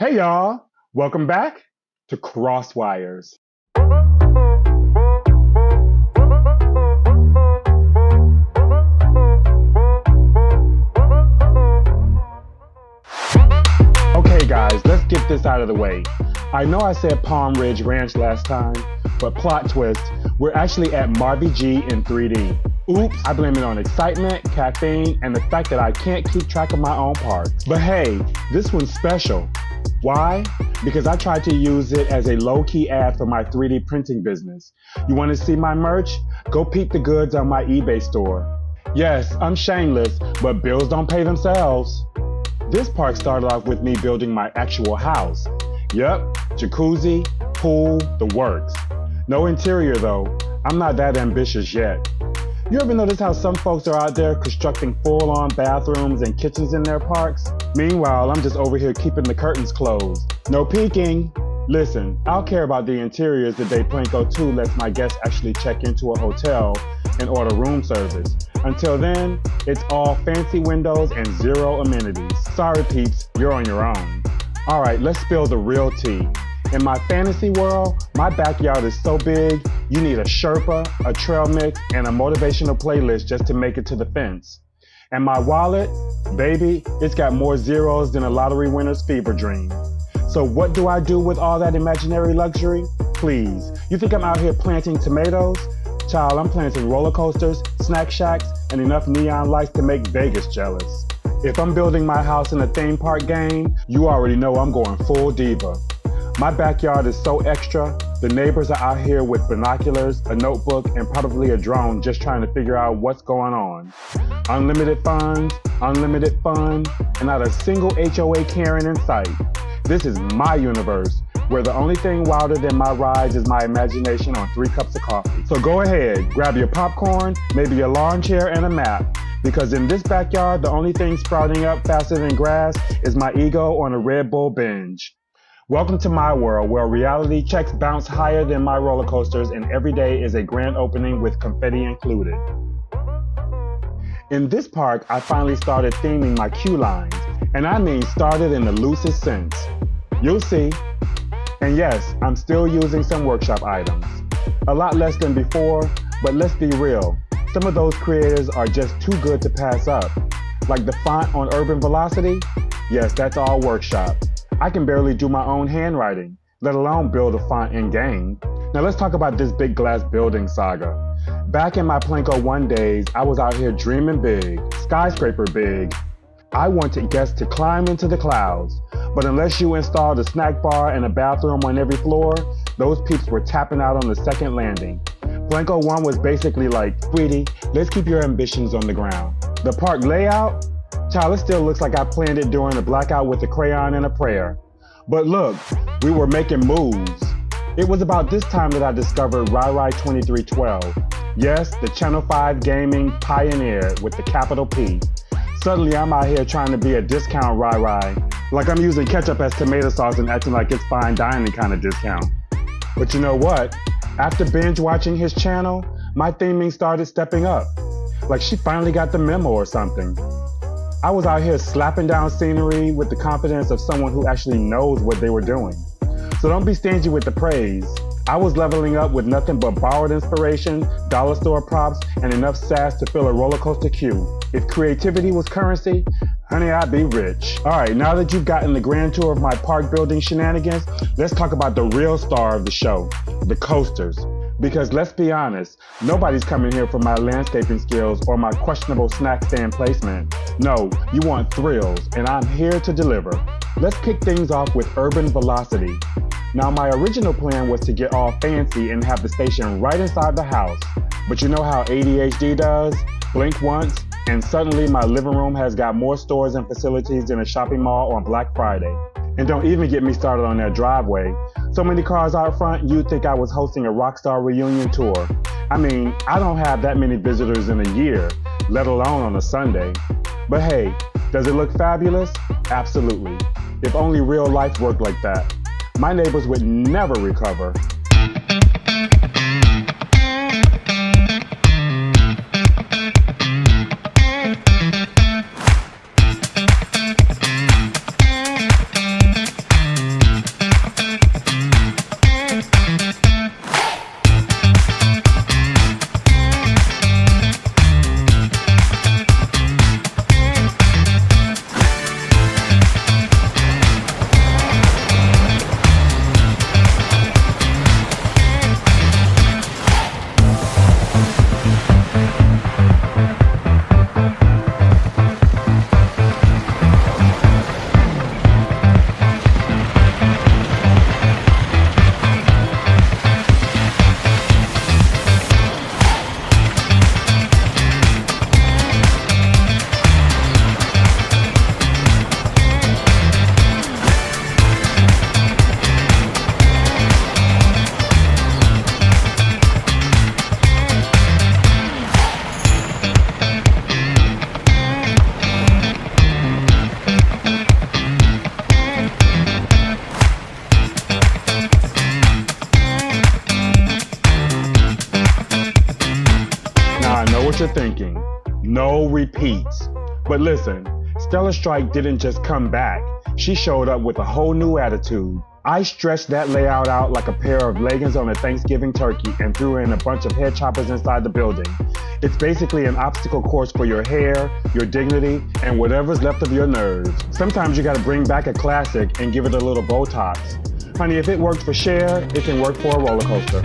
Hey y'all, welcome back to Crosswires. Okay guys, let's get this out of the way. I know I said Palm Ridge Ranch last time, but plot twist, we're actually at Marby G in 3D. Oops, I blame it on excitement, caffeine, and the fact that I can't keep track of my own parts. But hey, this one's special. Why? Because I tried to use it as a low-key ad for my 3D printing business. You want to see my merch? Go peep the goods on my eBay store. Yes, I'm shameless, but bills don't pay themselves. This park started off with me building my actual house. Yep, jacuzzi, pool, the works. No interior though. I'm not that ambitious yet. You ever notice how some folks are out there constructing full-on bathrooms and kitchens in their parks? Meanwhile, I'm just over here keeping the curtains closed. No peeking. Listen, I'll care about the interiors the day Planko 2 lets my guests actually check into a hotel and order room service. Until then, it's all fancy windows and zero amenities. Sorry peeps, you're on your own. Alright, let's spill the real tea. In my fantasy world, my backyard is so big, you need a Sherpa, a trail mix, and a motivational playlist just to make it to the fence. And my wallet, baby, it's got more zeros than a lottery winner's fever dream. So what do I do with all that imaginary luxury? Please, you think I'm out here planting tomatoes? Child, I'm planting roller coasters, snack shacks, and enough neon lights to make Vegas jealous. If I'm building my house in a theme park game, you already know I'm going full diva. My backyard is so extra, the neighbors are out here with binoculars, a notebook, and probably a drone just trying to figure out what's going on. Unlimited funds, unlimited fun, and not a single HOA Karen in sight. This is my universe, where the only thing wilder than my rides is my imagination on 3 cups of coffee. So go ahead, grab your popcorn, maybe a lawn chair, and a map. Because in this backyard, the only thing sprouting up faster than grass is my ego on a Red Bull binge. Welcome to my world where reality checks bounce higher than my roller coasters and every day is a grand opening with confetti included. In this park, I finally started theming my queue lines, and I mean started in the loosest sense. You'll see. And yes, I'm still using some workshop items. A lot less than before, but let's be real. Some of those creators are just too good to pass up. Like the font on Urban Velocity? Yes, that's all workshop. I can barely do my own handwriting, let alone build a font in-game. Now let's talk about this big glass building saga. Back in my Planko 1 days, I was out here dreaming big, skyscraper big. I wanted guests to climb into the clouds, but unless you installed a snack bar and a bathroom on every floor, those peeps were tapping out on the second landing. Planko 1 was basically like, sweetie, let's keep your ambitions on the ground. The park layout? Child, it still looks like I planned it during a blackout with a crayon and a prayer. But look, we were making moves. It was about this time that I discovered RyRy 2312. Yes, the Channel 5 gaming pioneer with the capital P. Suddenly I'm out here trying to be a discount RyRy, like I'm using ketchup as tomato sauce and acting like it's fine dining kind of discount. But you know what? After binge watching his channel, my theming started stepping up. Like she finally got the memo or something. I was out here slapping down scenery with the confidence of someone who actually knows what they were doing. So don't be stingy with the praise. I was leveling up with nothing but borrowed inspiration, dollar store props, and enough sass to fill a roller coaster queue. If creativity was currency, honey, I'd be rich. Alright, now that you've gotten the grand tour of my park building shenanigans, let's talk about the real star of the show, the coasters. Because let's be honest, nobody's coming here for my landscaping skills or my questionable snack stand placement. No, you want thrills, and I'm here to deliver. Let's kick things off with Urban Velocity. Now my original plan was to get all fancy and have the station right inside the house. But you know how ADHD does? Blink once, and suddenly my living room has got more stores and facilities than a shopping mall on Black Friday. And don't even get me started on that driveway. So many cars out front, you'd think I was hosting a rockstar reunion tour. I mean, I don't have that many visitors in a year, let alone on a Sunday. But hey, does it look fabulous? Absolutely. If only real life worked like that. My neighbors would never recover. what you're thinking. No repeats. But listen, Stellar Strike didn't just come back. She showed up with a whole new attitude. I stretched that layout out like a pair of leggings on a Thanksgiving turkey and threw in a bunch of head choppers inside the building. It's basically an obstacle course for your hair, your dignity, and whatever's left of your nerves. Sometimes you gotta bring back a classic and give it a little Botox. Honey, if it worked for Cher, it can work for a roller coaster.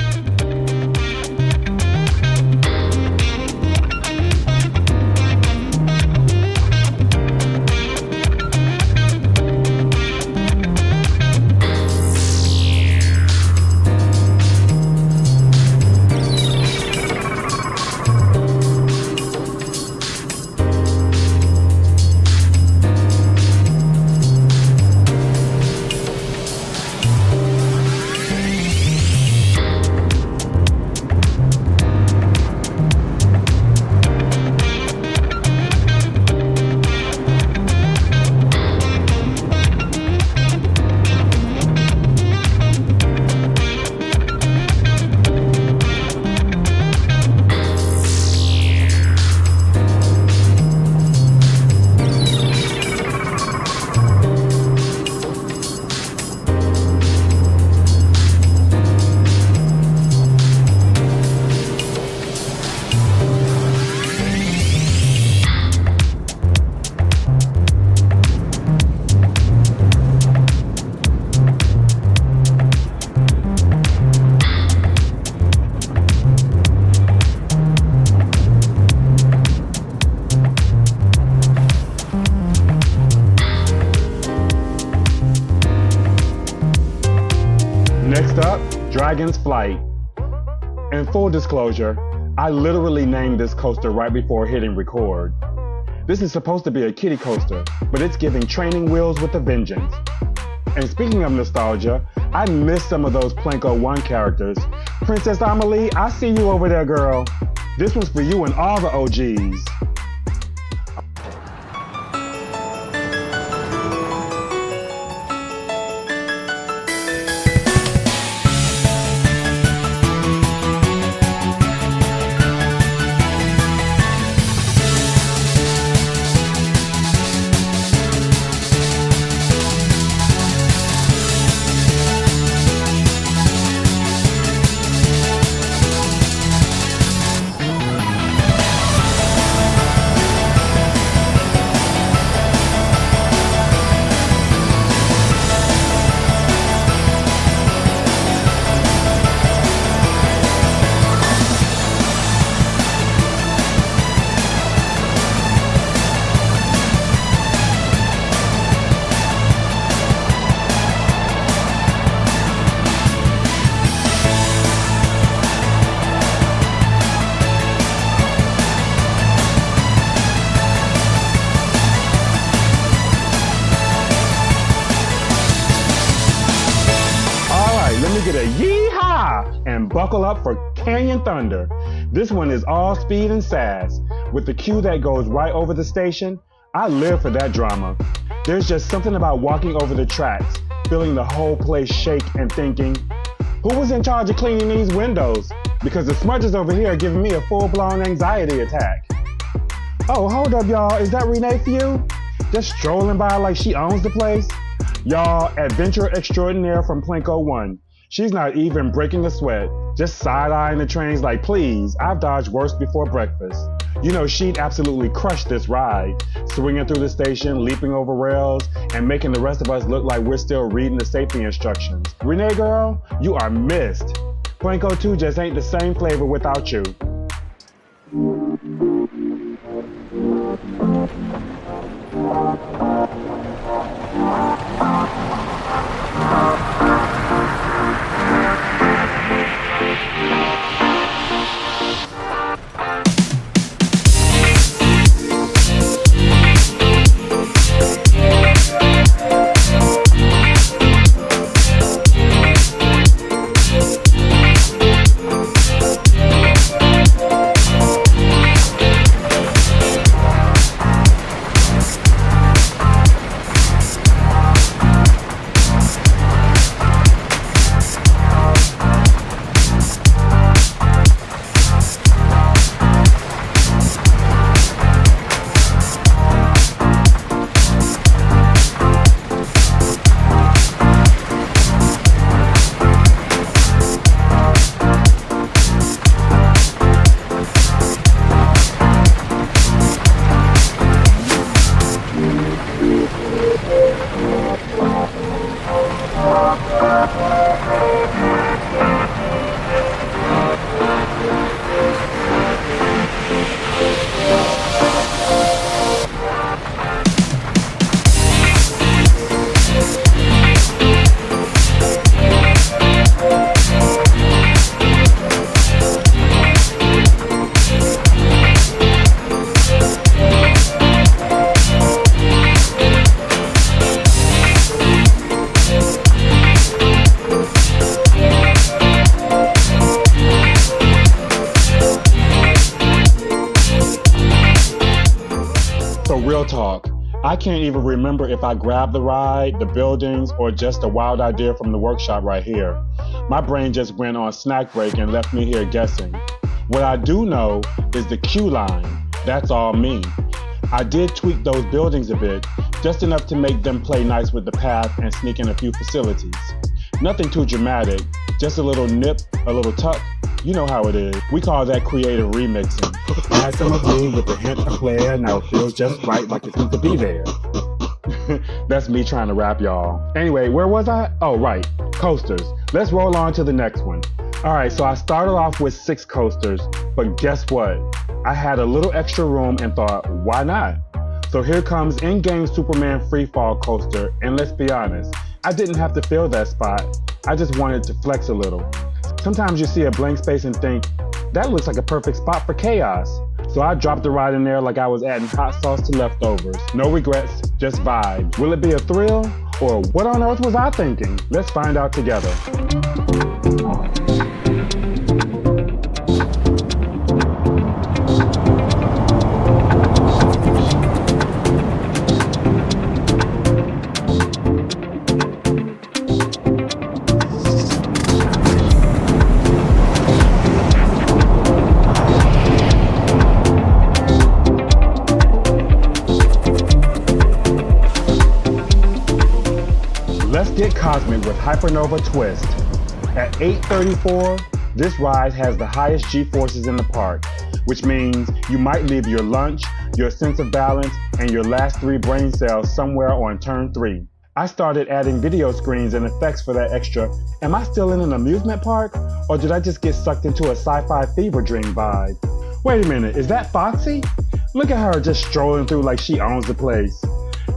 Next up, Dragon's Flight. In full disclosure, I literally named this coaster right before hitting record. This is supposed to be a kiddie coaster, but it's giving training wheels with a vengeance. And speaking of nostalgia, I miss some of those Plinko 1 characters. Princess Amelie, I see you over there, girl. This one's for you and all the OGs. Get a yee-haw and buckle up for Canyon Thunder. This one is all speed and sass. With the queue that goes right over the station, I live for that drama. There's just something about walking over the tracks, feeling the whole place shake and thinking, who was in charge of cleaning these windows? Because the smudges over here are giving me a full-blown anxiety attack. Oh, hold up, y'all. Is that Renee for you? Just strolling by like she owns the place? Y'all, adventure extraordinaire from Plinko 1. She's not even breaking a sweat, just side-eyeing the trains like, please, I've dodged worse before breakfast. You know she'd absolutely crush this ride, swinging through the station, leaping over rails, and making the rest of us look like we're still reading the safety instructions. Renee girl, you are missed. Plinko 2 just ain't the same flavor without you. So real talk, I can't even remember if I grabbed the ride, the buildings, or just a wild idea from the workshop right here. My brain just went on snack break and left me here guessing. What I do know is the queue line. That's all me. I did tweak those buildings a bit, just enough to make them play nice with the path and sneak in a few facilities. Nothing too dramatic, just a little nip, a little tuck. You know how it is. We call that creative remixing. Add some of me with a hint of flair, now it feels just right, like it's meant to be there. That's me trying to rap, y'all. Anyway, where was I? Oh, right, coasters. Let's roll on to the next one. All right, so I started off with 6 coasters, but guess what? I had a little extra room and thought, why not? So here comes in-game Superman Freefall coaster, and let's be honest, I didn't have to fill that spot. I just wanted to flex a little. Sometimes you see a blank space and think, that looks like a perfect spot for chaos. So I dropped the ride in there like I was adding hot sauce to leftovers. No regrets, just vibe. Will it be a thrill? Or what on earth was I thinking? Let's find out together. Let's get cosmic with Hypernova Twist. At 8:34, this ride has the highest G-forces in the park, which means you might leave your lunch, your sense of balance, and your last 3 brain cells somewhere on turn 3. I started adding video screens and effects for that extra, am I still in an amusement park? Or did I just get sucked into a sci-fi fever dream vibe? Wait a minute, is that Foxy? Look at her just strolling through like she owns the place.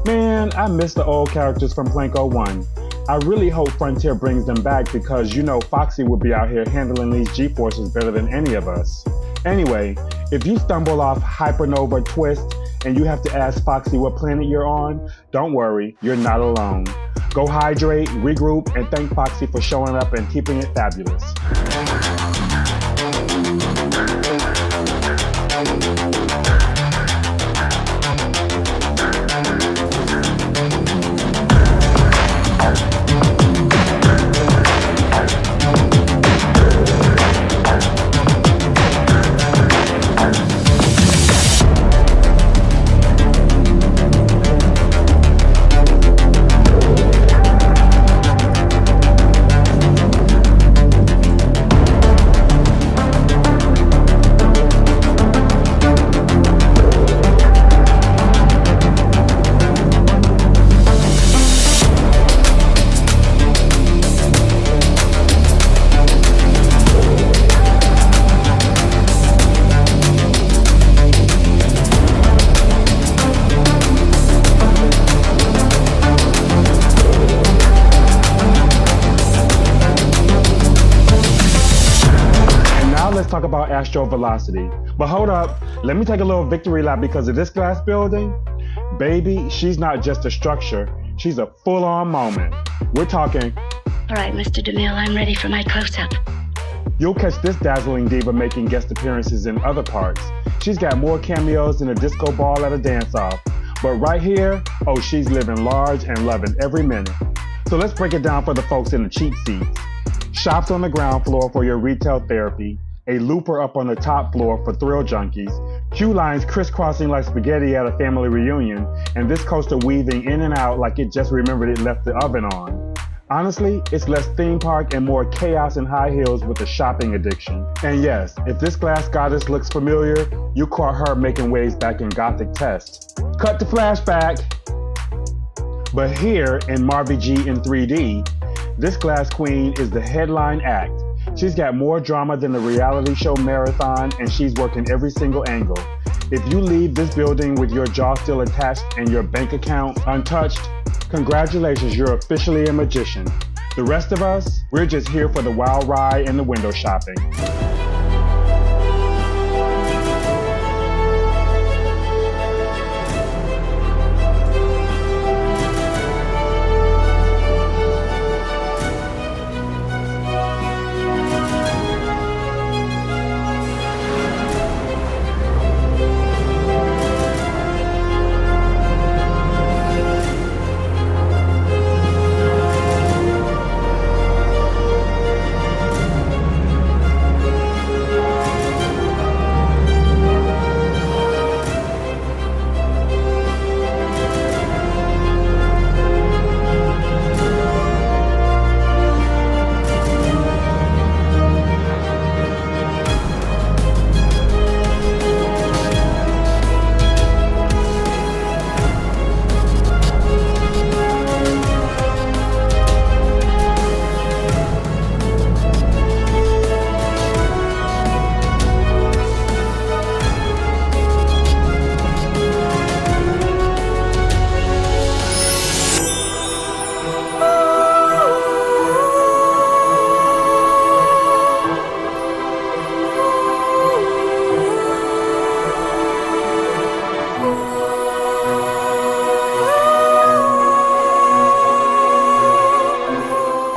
Man, I miss the old characters from Planko 1. I really hope Frontier brings them back because you know Foxy would be out here handling these G-forces better than any of us. Anyway, if you stumble off Hypernova Twist and you have to ask Foxy what planet you're on, don't worry, you're not alone. Go hydrate, regroup, and thank Foxy for showing up and keeping it fabulous. Let's talk about astral velocity. But hold up, let me take a little victory lap because of this glass building. Baby, she's not just a structure, she's a full-on moment. We're talking. All right, Mr. DeMille, I'm ready for my close-up. You'll catch this dazzling diva making guest appearances in other parts. She's got more cameos than a disco ball at a dance-off. But right here, oh, she's living large and loving every minute. So let's break it down for the folks in the cheap seats. Shops on the ground floor for your retail therapy, a looper up on the top floor for thrill junkies, queue lines crisscrossing like spaghetti at a family reunion, and this coaster weaving in and out like it just remembered it left the oven on. Honestly, it's less theme park and more chaos and high heels with a shopping addiction. And yes, if this glass goddess looks familiar, you caught her making waves back in Gothic Test. Cut to flashback. But here in Marvy G in 3D, This glass queen is the headline act. She's got more drama than the reality show marathon, and she's working every single angle. If you leave this building with your jaw still attached and your bank account untouched, congratulations, you're officially a magician. The rest of us, we're just here for the wild ride and the window shopping.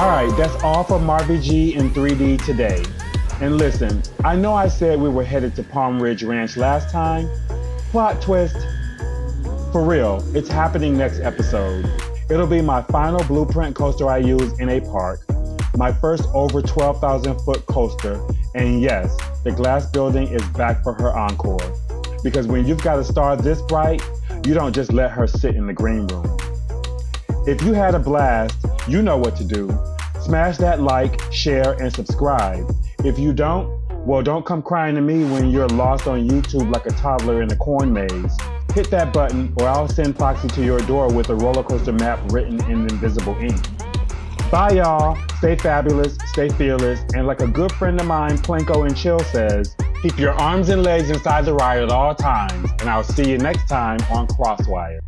Alright, that's all for Marvy G in 3D today. And listen, I know I said we were headed to Palm Ridge Ranch last time. Plot twist. For real, it's happening next episode. It'll be my final blueprint coaster I use in a park. My first over 12,000 foot coaster. And yes, the glass building is back for her encore. Because when you've got a star this bright, you don't just let her sit in the green room. If you had a blast, you know what to do. Smash that like, share, and subscribe. If you don't, well, don't come crying to me when you're lost on YouTube like a toddler in a corn maze. Hit that button or I'll send Foxy to your door with a roller coaster map written in invisible ink. Bye, y'all. Stay fabulous, stay fearless, and like a good friend of mine, Plinko and Chill says, keep your arms and legs inside the ride at all times, and I'll see you next time on Crosswire.